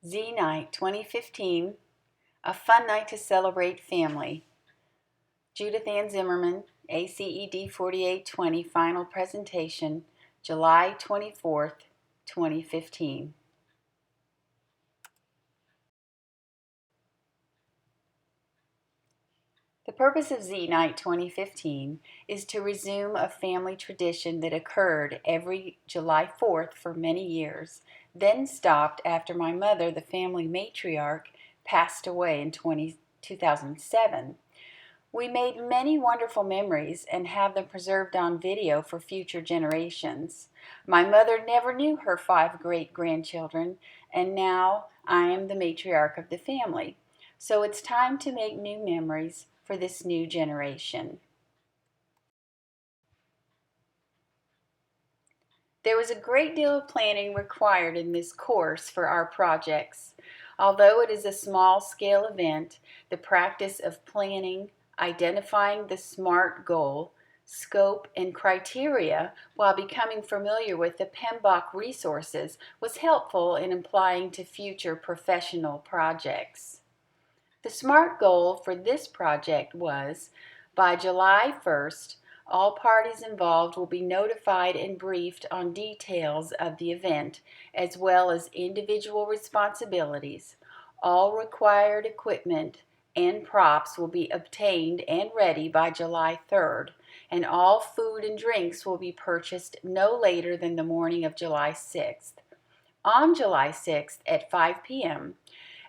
Z Night 2015, a fun night to celebrate family. Judith Ann Zimmerman, ACED 4820, final presentation, July 24th, 2015. The purpose of Z Night 2015 is to resume a family tradition that occurred every July 4th for many years, then stopped after my mother, the family matriarch, passed away in 2007. We made many wonderful memories and have them preserved on video for future generations. My mother never knew her 5 great-grandchildren, and now I am the matriarch of the family. So it's time to make new memories for this new generation. There was a great deal of planning required in this course for our projects. Although it is a small-scale event, the practice of planning, identifying the SMART goal, scope, and criteria while becoming familiar with the PMBOK resources was helpful in applying to future professional projects. The SMART goal for this project was, by July 1st, all parties involved will be notified and briefed on details of the event, as well as individual responsibilities. All required equipment and props will be obtained and ready by July 3rd, and all food and drinks will be purchased no later than the morning of July 6th. On July 6th at 5 p.m.,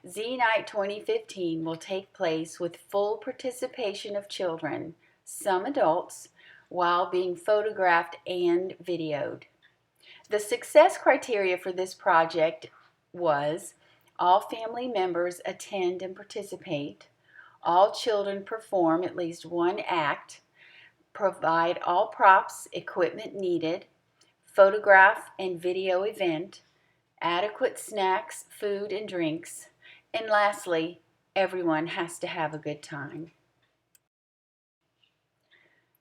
Z Night 2015 will take place with full participation of children, some adults, while being photographed and videoed. The success criteria for this project was all family members attend and participate, all children perform at least one act, provide all props, equipment needed, photograph and video event, adequate snacks, food, and drinks, and lastly, everyone has to have a good time.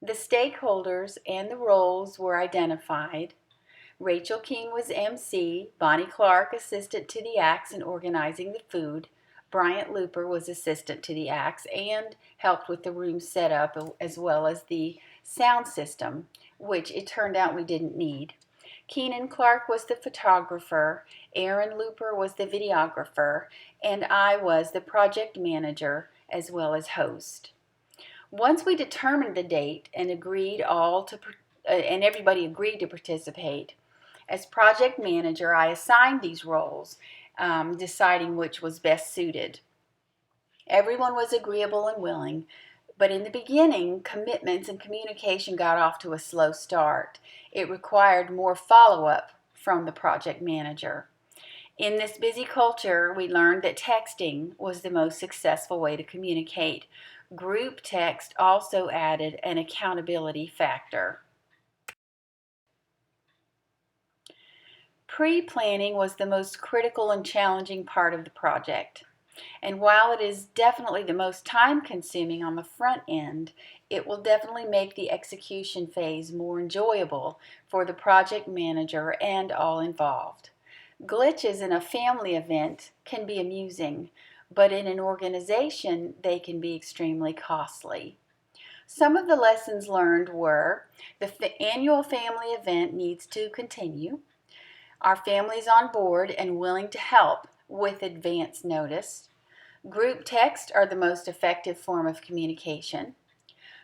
The stakeholders and the roles were identified. Rachel King was MC, Bonnie Clark assistant to the acts in organizing the food, Bryant Looper was assistant to the acts and helped with the room setup as well as the sound system, which it turned out we didn't need. Keenan Clark was the photographer, Aaron Looper was the videographer, and I was the project manager as well as host. Once we determined the date and everybody agreed to participate, as project manager I assigned these roles, deciding which was best suited. Everyone was agreeable and willing, but in the beginning, commitments and communication got off to a slow start. It required more follow-up from the project manager. In this busy culture, we learned that texting was the most successful way to communicate. Group text also added an accountability factor. Pre-planning was the most critical and challenging part of the project. And while it is definitely the most time-consuming on the front end, it will definitely make the execution phase more enjoyable for the project manager and all involved. Glitches in a family event can be amusing, but in an organization, they can be extremely costly. Some of the lessons learned were the annual family event needs to continue. Our family is on board and willing to help with advance notice. Group text are the most effective form of communication.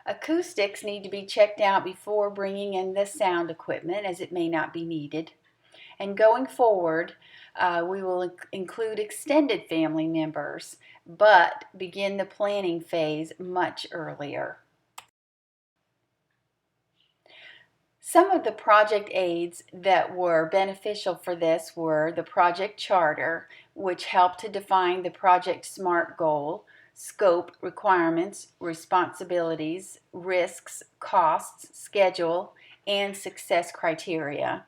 Acoustics need to be checked out before bringing in the sound equipment, as it may not be needed. And going forward, we will include extended family members, but begin the planning phase much earlier. Some of the project aids that were beneficial for this were the project charter, which helped to define the project SMART goal, scope, requirements, responsibilities, risks, costs, schedule, and success criteria.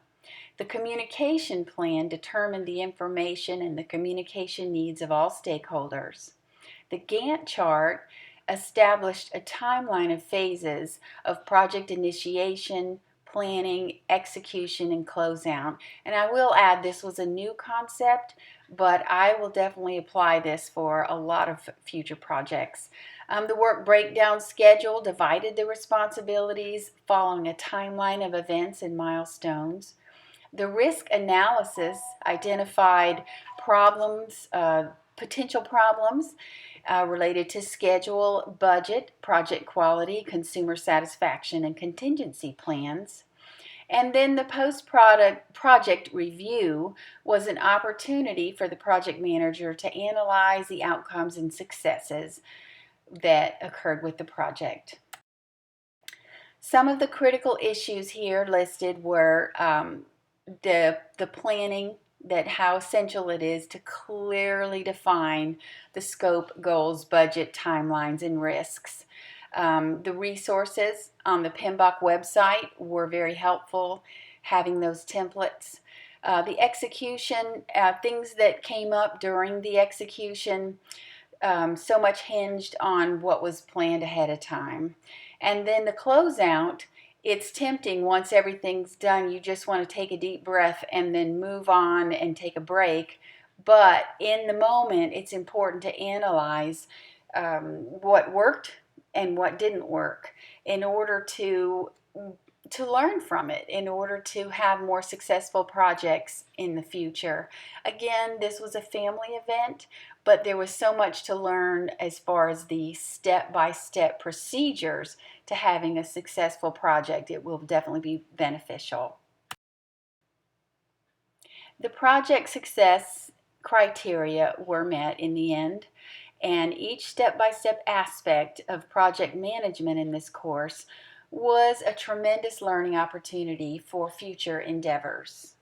The communication plan determined the information and the communication needs of all stakeholders. The Gantt chart established a timeline of phases of project initiation, planning, execution, and closeout. And I will add, this was a new concept, but I will definitely apply this for a lot of future projects. The work breakdown schedule divided the responsibilities following a timeline of events and milestones. The risk analysis identified problems, potential problems related to schedule, budget, project quality, consumer satisfaction, and contingency plans. And then the post-project review was an opportunity for the project manager to analyze the outcomes and successes that occurred with the project. Some of the critical issues here listed were the planning, that how essential it is to clearly define the scope, goals, budget, timelines, and risks. The resources on the PMBOK website were very helpful, having those templates. The execution, things that came up during the execution, so much hinged on what was planned ahead of time. And then the closeout, it's tempting once everything's done, you just want to take a deep breath and then move on and take a break. But in the moment, it's important to analyze what worked and what didn't work in order to learn from it, in order to have more successful projects in the future. Again, this was a family event, but there was so much to learn as far as the step-by-step procedures to having a successful project. It will definitely be beneficial. The project success criteria were met in the end, and each step-by-step aspect of project management in this course was a tremendous learning opportunity for future endeavors.